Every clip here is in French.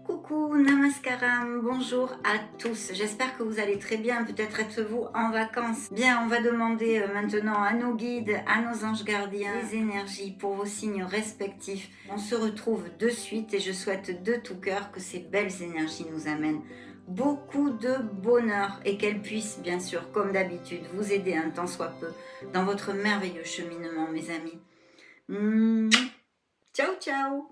Coucou, namaskaram, bonjour à tous. J'espère que vous allez très bien. Peut-être êtes-vous en vacances. Bien, on va demander maintenant à nos guides, à nos anges gardiens, les énergies pour vos signes respectifs. On se retrouve de suite et je souhaite de tout cœur que ces belles énergies nous amènent beaucoup de bonheur et qu'elles puissent, bien sûr, comme d'habitude, vous aider un tant soit peu dans votre merveilleux cheminement, mes amis. Ciao, ciao.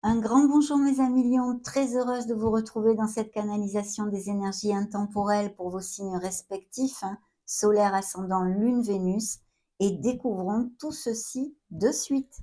Un grand bonjour mes amis lions, très heureuse de vous retrouver dans cette canalisation des énergies intemporelles pour vos signes respectifs, solaire, ascendant, lune, Vénus, et découvrons tout ceci de suite.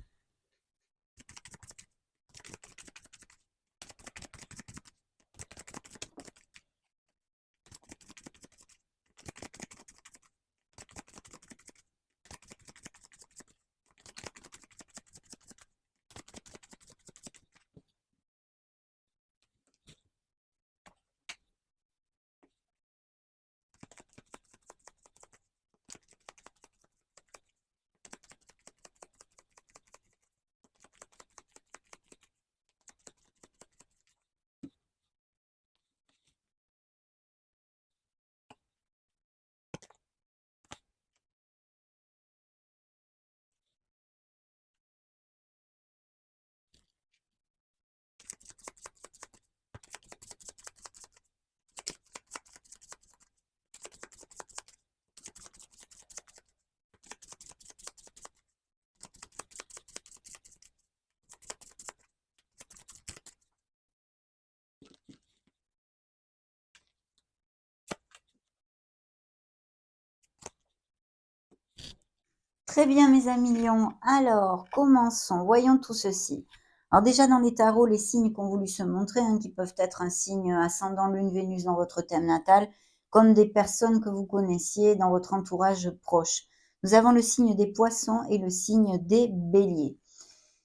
Très bien mes amis lions, alors commençons, voyons tout ceci. Alors déjà dans les tarots, les signes qui ont voulu se montrer, qui peuvent être un signe ascendant lune Vénus dans votre thème natal, comme des personnes que vous connaissiez dans votre entourage proche. Nous avons le signe des poissons et le signe des béliers.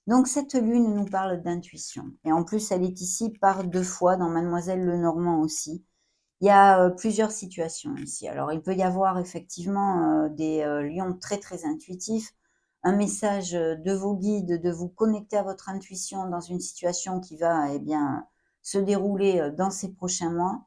Donc cette lune nous parle d'intuition. Et en plus, elle est ici par 2 fois dans Mademoiselle Lenormand aussi. Il y a plusieurs situations ici. Alors, il peut y avoir effectivement des lions très, très intuitifs, un message de vos guides, de vous connecter à votre intuition dans une situation qui va eh bien, se dérouler dans ces prochains mois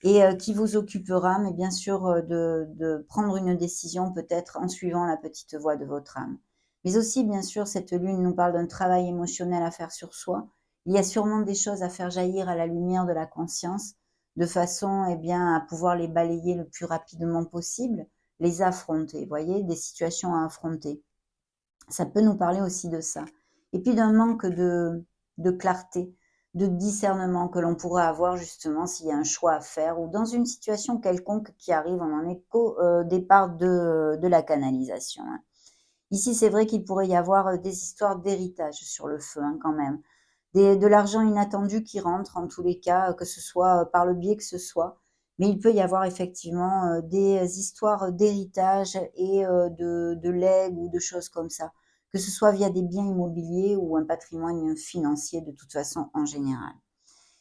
et qui vous occupera, mais bien sûr, de prendre une décision peut-être en suivant la petite voix de votre âme. Mais aussi, bien sûr, cette lune nous parle d'un travail émotionnel à faire sur soi. Il y a sûrement des choses à faire jaillir à la lumière de la conscience, de façon eh bien, à pouvoir les balayer le plus rapidement possible, les affronter, vous voyez, des situations à affronter. Ça peut nous parler aussi de ça. Et puis d'un manque de clarté, de discernement que l'on pourrait avoir justement s'il y a un choix à faire ou dans une situation quelconque qui arrive, on en est qu'au départ de la canalisation. Ici, c'est vrai qu'il pourrait y avoir des histoires d'héritage sur le feu quand même. De l'argent inattendu qui rentre en tous les cas, que ce soit par le biais que ce soit. Mais il peut y avoir effectivement des histoires d'héritage et de legs ou de choses comme ça, que ce soit via des biens immobiliers ou un patrimoine financier de toute façon en général.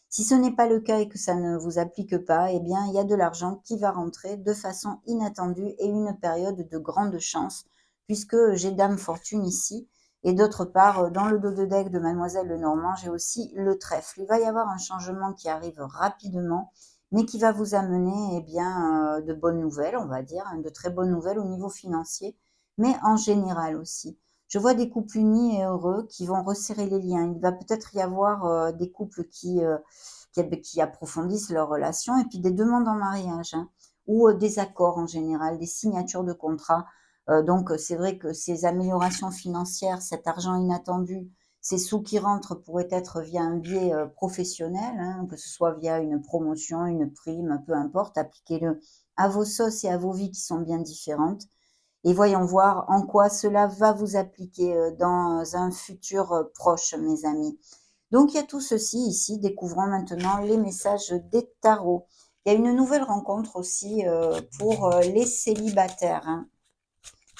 Si ce n'est pas le cas et que ça ne vous applique pas, eh bien, il y a de l'argent qui va rentrer de façon inattendue et une période de grande chance, puisque j'ai Dame Fortune ici. Et d'autre part, dans le dos de deck de Mademoiselle Lenormand, j'ai aussi le trèfle. Il va y avoir un changement qui arrive rapidement, mais qui va vous amener eh bien, de bonnes nouvelles, on va dire, de très bonnes nouvelles au niveau financier, mais en général aussi. Je vois des couples unis et heureux qui vont resserrer les liens. Il va peut-être y avoir des couples qui approfondissent leur relation et puis des demandes en mariage ou des accords en général, des signatures de contrats. Donc c'est vrai que ces améliorations financières, cet argent inattendu, ces sous qui rentrent pourraient être via un biais professionnel, que ce soit via une promotion, une prime, peu importe, appliquez-le à vos sauces et à vos vies qui sont bien différentes. Et voyons voir en quoi cela va vous appliquer dans un futur proche, mes amis. Donc il y a tout ceci ici, découvrons maintenant les messages des tarots. Il y a une nouvelle rencontre aussi pour les célibataires.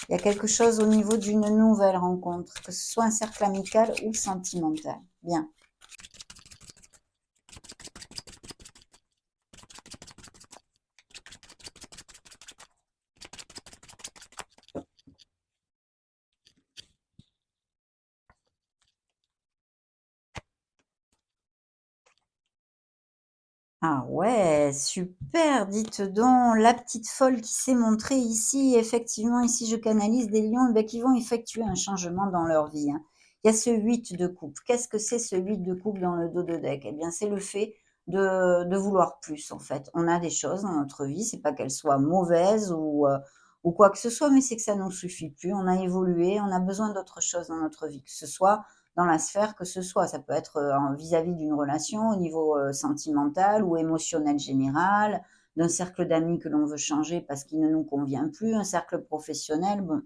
Il y a quelque chose au niveau d'une nouvelle rencontre, que ce soit un cercle amical ou sentimental. Bien. Ah ouais, super, dites donc, la petite folle qui s'est montrée ici, effectivement, ici je canalise des lions eh ben, qui vont effectuer un changement dans leur vie, hein. Il y a ce 8 de coupe. Qu'est-ce que c'est ce 8 de coupe dans le dos de deck? Eh bien, c'est le fait de vouloir plus, en fait. On a des choses dans notre vie, c'est pas qu'elles soient mauvaises ou quoi que ce soit, mais c'est que ça ne nous suffit plus. On a évolué, on a besoin d'autre chose dans notre vie, que ce soit dans la sphère que ce soit. Ça peut être, vis-à-vis d'une relation, au niveau, sentimental ou émotionnel général, d'un cercle d'amis que l'on veut changer parce qu'il ne nous convient plus, un cercle professionnel, bon,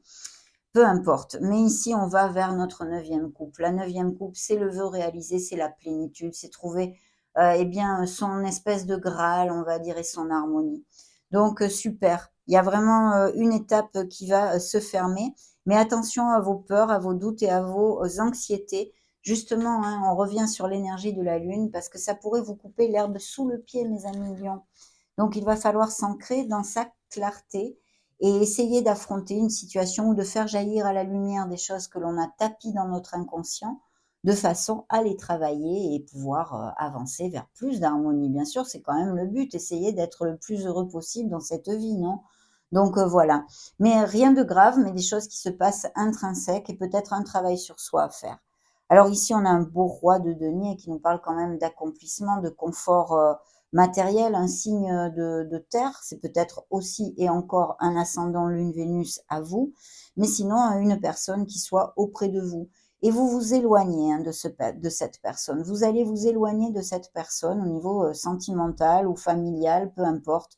peu importe. Mais ici, on va vers notre neuvième coupe. La neuvième coupe, c'est le vœu réalisé, c'est la plénitude, c'est trouver, eh bien, son espèce de Graal, on va dire et son harmonie. Donc, super. Il y a vraiment, une étape, qui va, se fermer, mais attention à vos peurs, à vos doutes et à vos, anxiétés. Justement, hein, on revient sur l'énergie de la lune parce que ça pourrait vous couper l'herbe sous le pied, mes amis lions. Donc il va falloir s'ancrer dans sa clarté et essayer d'affronter une situation ou de faire jaillir à la lumière des choses que l'on a tapies dans notre inconscient, de façon à les travailler et pouvoir, avancer vers plus d'harmonie. Bien sûr, c'est quand même le but, essayer d'être le plus heureux possible dans cette vie, non? Donc, voilà. Mais rien de grave, mais des choses qui se passent intrinsèques et peut-être un travail sur soi à faire. Alors ici, on a un beau roi de denier qui nous parle quand même d'accomplissement, de confort, matériel, un signe, de terre. C'est peut-être aussi et encore un ascendant Lune Vénus à vous, mais sinon, une personne qui soit auprès de vous et vous vous éloignez, hein, de cette personne. Vous allez vous éloigner de cette personne au niveau, sentimental ou familial, peu importe,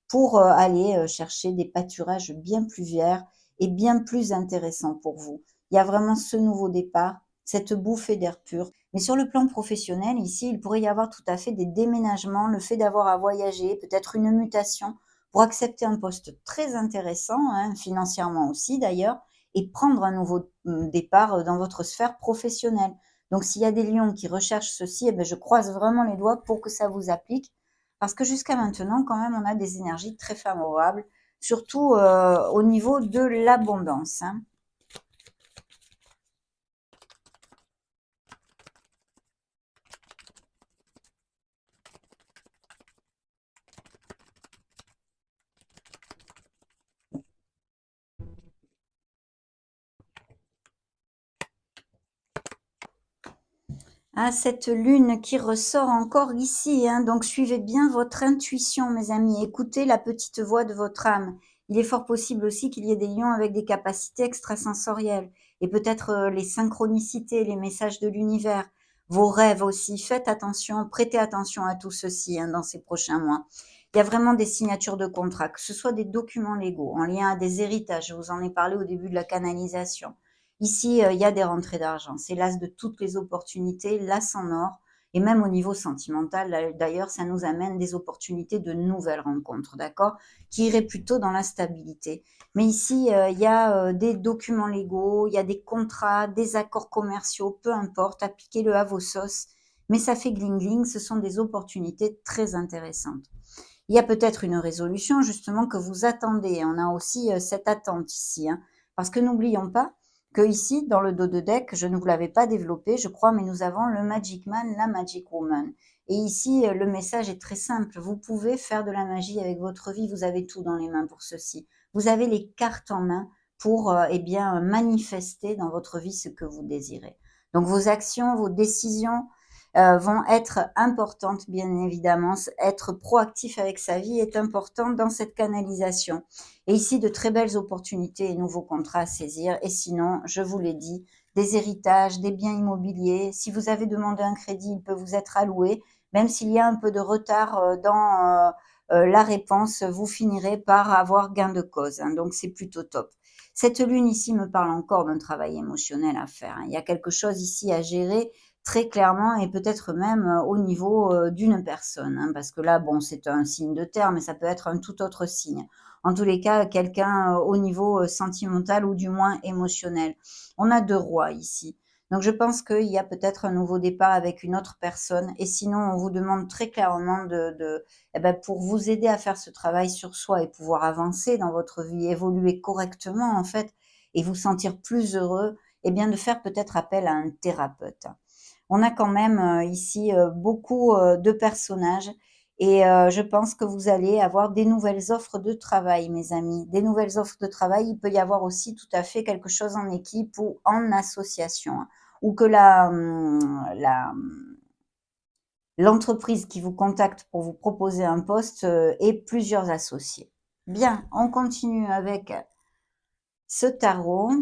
pour, aller, chercher des pâturages bien plus verts et bien plus intéressants pour vous. Il y a vraiment ce nouveau départ, cette bouffée d'air pur. Mais sur le plan professionnel, ici, il pourrait y avoir tout à fait des déménagements, le fait d'avoir à voyager, peut-être une mutation pour accepter un poste très intéressant, hein, financièrement aussi d'ailleurs, et prendre un nouveau départ dans votre sphère professionnelle. Donc s'il y a des lions qui recherchent ceci, eh ben, je croise vraiment les doigts pour que ça vous applique parce que jusqu'à maintenant, quand même, on a des énergies très favorables, surtout, au niveau de l'abondance, hein. Ah, cette lune qui ressort encore ici, hein, donc suivez bien votre intuition, mes amis. Écoutez la petite voix de votre âme. Il est fort possible aussi qu'il y ait des lions avec des capacités extrasensorielles et peut-être les synchronicités, les messages de l'univers, vos rêves aussi. Faites attention, prêtez attention à tout ceci, hein, dans ces prochains mois. Il y a vraiment des signatures de contrats, que ce soit des documents légaux en lien à des héritages. Je vous en ai parlé au début de la canalisation. Ici, il y a des rentrées d'argent. C'est l'as de toutes les opportunités, l'as en or et même au niveau sentimental, d'ailleurs, ça nous amène des opportunités de nouvelles rencontres, d'accord? Qui iraient plutôt dans la stabilité. Mais ici, il y a, des documents légaux, il y a des contrats, des accords commerciaux, peu importe, appliquez-le à vos sauces, mais ça fait gling-gling, ce sont des opportunités très intéressantes. Il y a peut-être une résolution justement que vous attendez. On a aussi, cette attente ici, hein. Parce que n'oublions pas que ici, dans le dos de deck, je ne vous l'avais pas développé, je crois, mais nous avons le Magic Man, la Magic Woman. Et ici, le message est très simple. Vous pouvez faire de la magie avec votre vie. Vous avez tout dans les mains pour ceci. Vous avez les cartes en main pour, eh bien, manifester dans votre vie ce que vous désirez. Donc vos actions, vos décisions, vont être importantes, bien évidemment. Être proactif avec sa vie est important dans cette canalisation. Et ici, de très belles opportunités et nouveaux contrats à saisir. Et sinon, je vous l'ai dit, des héritages, des biens immobiliers. Si vous avez demandé un crédit, il peut vous être alloué. Même s'il y a un peu de retard dans la réponse, vous finirez par avoir gain de cause, hein. Donc, c'est plutôt top. Cette lune ici me parle encore d'un travail émotionnel à faire, hein. Il y a quelque chose ici à gérer très clairement et peut-être même, au niveau, d'une personne, hein, parce que là, bon, c'est un signe de terre, mais ça peut être un tout autre signe. En tous les cas, quelqu'un, au niveau, sentimental ou du moins émotionnel. On a 2 rois ici. Donc je pense qu'il y a peut-être un nouveau départ avec une autre personne et sinon on vous demande très clairement de et bah, pour vous aider à faire ce travail sur soi et pouvoir avancer dans votre vie, évoluer correctement en fait et vous sentir plus heureux, et bien de faire peut-être appel à un thérapeute. On a quand même, ici, beaucoup, de personnages et je pense que vous allez avoir des nouvelles offres de travail, mes amis. Des nouvelles offres de travail, il peut y avoir aussi tout à fait quelque chose en équipe ou en association, hein, ou que l'entreprise qui vous contacte pour vous proposer un poste, ait plusieurs associés. Bien, on continue avec ce tarot.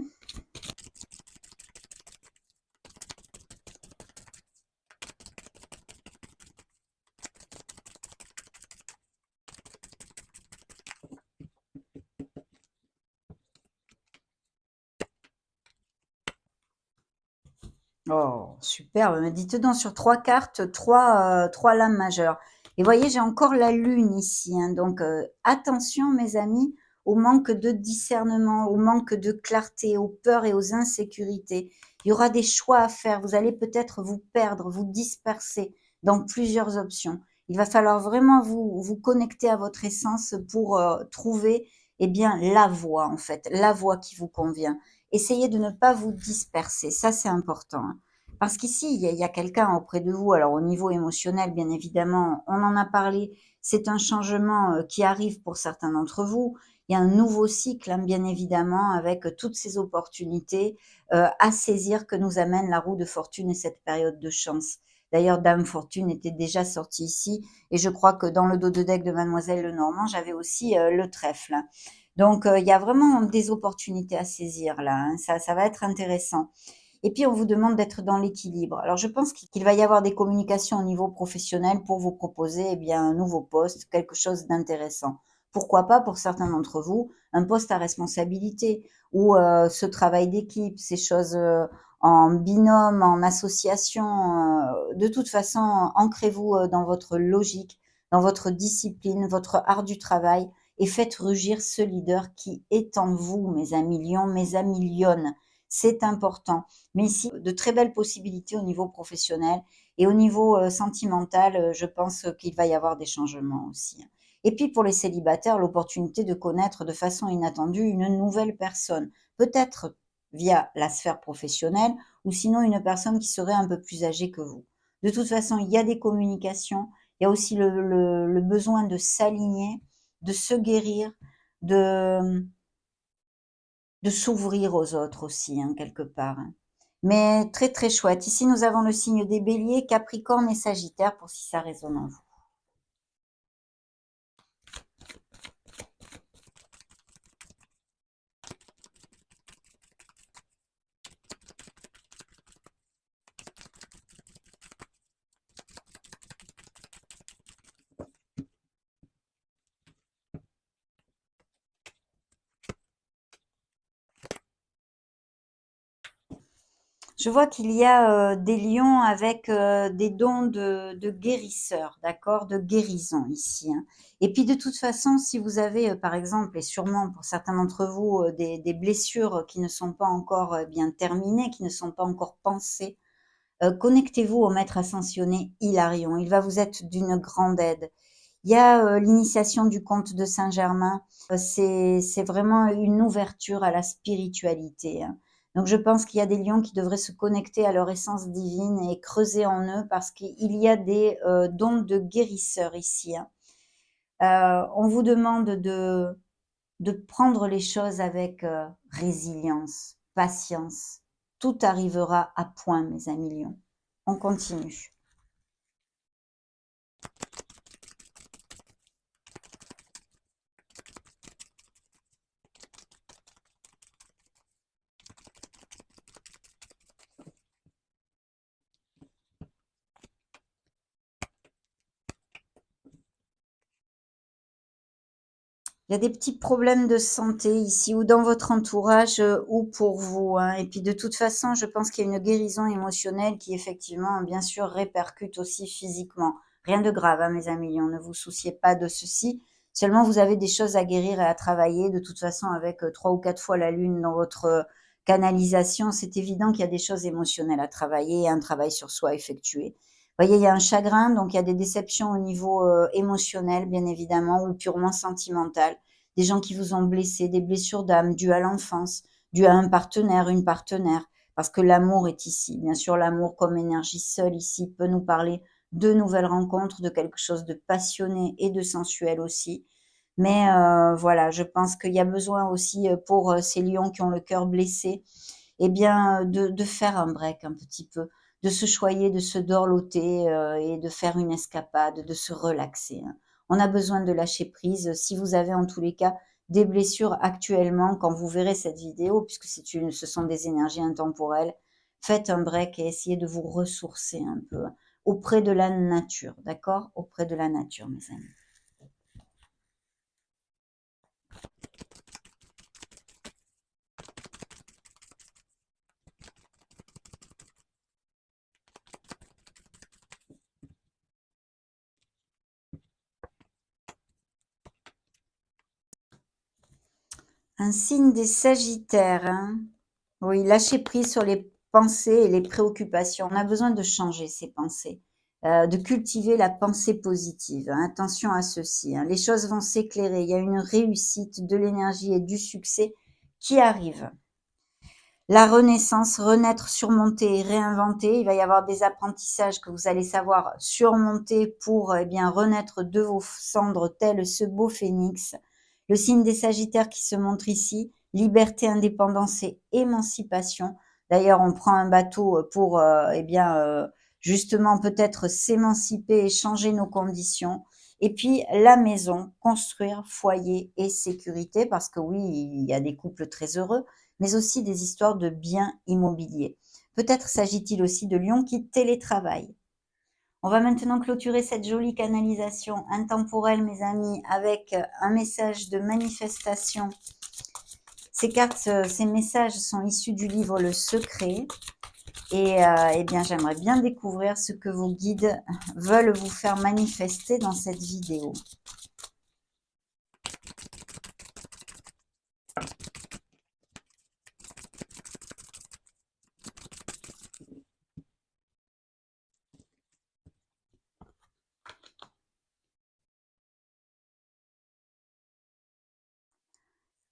Oh, superbe, mais dites donc sur 3 cartes, 3 lames majeures et voyez, j'ai encore la lune ici, hein, donc attention mes amis au manque de discernement, au manque de clarté, aux peurs et aux insécurités. Il y aura des choix à faire, vous allez peut-être vous perdre, vous disperser dans plusieurs options. Il va falloir vraiment vous connecter à votre essence pour, trouver, eh bien, la voie en fait, la voie qui vous convient. Essayez de ne pas vous disperser, ça c'est important, hein. Parce qu'ici, il y a quelqu'un auprès de vous, alors au niveau émotionnel, bien évidemment, on en a parlé, c'est un changement qui arrive pour certains d'entre vous. Il y a un nouveau cycle, hein, bien évidemment, avec toutes ces opportunités à saisir que nous amène la roue de fortune et cette période de chance. D'ailleurs, Dame Fortune était déjà sortie ici, et je crois que dans le dos de deck de Mademoiselle Lenormand, j'avais aussi le trèfle. Donc, il y a vraiment des opportunités à saisir là, hein. Ça va être intéressant. Et puis, on vous demande d'être dans l'équilibre. Alors, je pense qu'il va y avoir des communications au niveau professionnel pour vous proposer, eh bien, un nouveau poste, quelque chose d'intéressant. Pourquoi pas, pour certains d'entre vous, un poste à responsabilité ou ce travail d'équipe, ces choses en binôme, en association. De toute façon, ancrez-vous dans votre logique, dans votre discipline, votre art du travail et faites rugir ce leader qui est en vous, mes amis lions, mes amis lionnes. C'est important. Mais ici, de très belles possibilités au niveau professionnel et au niveau sentimental, je pense qu'il va y avoir des changements aussi, hein. Et puis pour les célibataires, l'opportunité de connaître de façon inattendue une nouvelle personne, peut-être via la sphère professionnelle ou sinon une personne qui serait un peu plus âgée que vous. De toute façon, il y a des communications, il y a aussi le besoin de s'aligner, de se guérir, de s'ouvrir aux autres aussi, hein, quelque part, hein. Mais très, très chouette. Ici, nous avons le signe des Béliers, Capricorne et Sagittaire pour si ça résonne en vous. Je vois qu'il y a des lions avec des dons de guérisseurs, d'accord, de guérison ici, hein. Et puis de toute façon, si vous avez par exemple, et sûrement pour certains d'entre vous, des blessures qui ne sont pas encore bien terminées, qui ne sont pas encore pansées, connectez-vous au maître ascensionné Hilarion. Il va vous être d'une grande aide. Il y a l'initiation du comte de Saint-Germain. C'est vraiment une ouverture à la spiritualité, hein. Donc je pense qu'il y a des lions qui devraient se connecter à leur essence divine et creuser en eux parce qu'il y a des dons de guérisseurs ici, hein. On vous demande de prendre les choses avec résilience, patience. Tout arrivera à point, mes amis lions. On continue. Il y a des petits problèmes de santé ici ou dans votre entourage ou pour vous, hein. Et puis de toute façon, je pense qu'il y a une guérison émotionnelle qui effectivement, bien sûr, répercute aussi physiquement. Rien de grave, hein, mes amis lions, ne vous souciez pas de ceci. Seulement, vous avez des choses à guérir et à travailler. De toute façon, avec 3 ou 4 fois la lune dans votre canalisation, c'est évident qu'il y a des choses émotionnelles à travailler et un travail sur soi à effectuer. Vous voyez, il y a un chagrin, donc il y a des déceptions au niveau émotionnel, bien évidemment, ou purement sentimental. Des gens qui vous ont blessé, des blessures d'âme dues à l'enfance, dues à un partenaire, une partenaire, parce que l'amour est ici. Bien sûr, l'amour comme énergie seule ici peut nous parler de nouvelles rencontres, de quelque chose de passionné et de sensuel aussi. Mais voilà, je pense qu'il y a besoin aussi, pour, ces lions qui ont le cœur blessé, eh bien, de faire un break un petit peu, de se choyer, de se dorloter, et de faire une escapade, de se relaxer, hein. On a besoin de lâcher prise. Si vous avez en tous les cas des blessures actuellement, quand vous verrez cette vidéo, puisque ce sont des énergies intemporelles, faites un break et essayez de vous ressourcer un peu auprès de la nature, d'accord? Auprès de la nature, mes amis. Un signe des Sagittaires, hein. Oui, lâcher prise sur les pensées et les préoccupations. On a besoin de changer ses pensées, de cultiver la pensée positive, hein. Attention à ceci, hein. Les choses vont s'éclairer. Il y a une réussite, de l'énergie et du succès qui arrivent. La renaissance, renaître, surmonter et réinventer. Il va y avoir des apprentissages que vous allez savoir surmonter pour eh bien renaître de vos cendres tel ce beau phénix. Le signe des Sagittaires qui se montre ici, liberté, indépendance et émancipation. D'ailleurs, on prend un bateau pour eh bien justement peut-être s'émanciper et changer nos conditions. Et puis la maison, construire foyer et sécurité, parce que oui, il y a des couples très heureux, mais aussi des histoires de biens immobiliers. Peut-être s'agit-il aussi de lions qui télétravaillent. On va maintenant clôturer cette jolie canalisation intemporelle, mes amis, avec un message de manifestation. Ces cartes, ces messages sont issus du livre Le Secret. Et eh bien, j'aimerais bien découvrir ce que vos guides veulent vous faire manifester dans cette vidéo.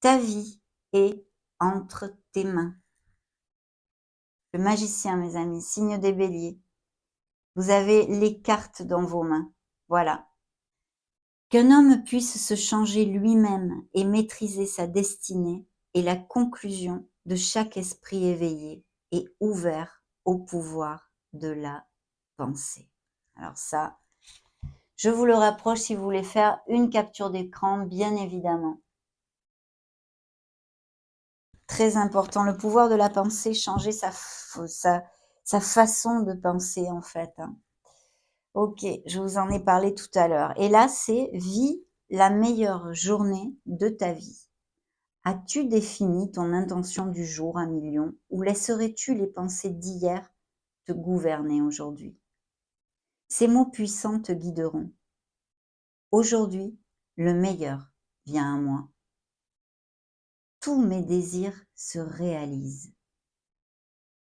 Ta vie est entre tes mains. Le magicien, mes amis, signe des béliers. Vous avez les cartes dans vos mains. Voilà. Qu'un homme puisse se changer lui-même et maîtriser sa destinée est la conclusion de chaque esprit éveillé et ouvert au pouvoir de la pensée. Alors ça, je vous le rapproche si vous voulez faire une capture d'écran, bien évidemment. Très important, le pouvoir de la pensée, changer sa façon de penser en fait, hein. Ok, je vous en ai parlé tout à l'heure. Et là, c'est vis la meilleure journée de ta vie. As-tu défini ton intention du jour à million ou laisserais-tu les pensées d'hier te gouverner aujourd'hui? Ces mots puissants te guideront. Aujourd'hui, le meilleur vient à moi. Tous mes désirs se réalisent.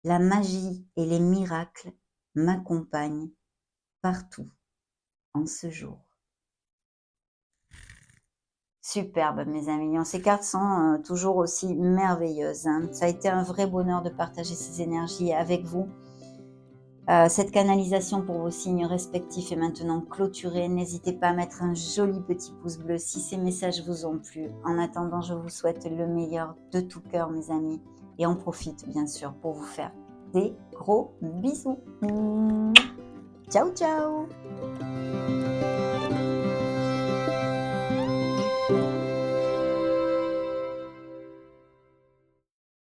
La magie et les miracles m'accompagnent partout en ce jour. Superbe, mes amis. Ces cartes sont toujours aussi merveilleuses, hein. Ça a été un vrai bonheur de partager ces énergies avec vous. Cette canalisation pour vos signes respectifs est maintenant clôturée. N'hésitez pas à mettre un joli petit pouce bleu si ces messages vous ont plu. En attendant, je vous souhaite le meilleur de tout cœur, mes amis. Et on profite, bien sûr, pour vous faire des gros bisous. Ciao, ciao!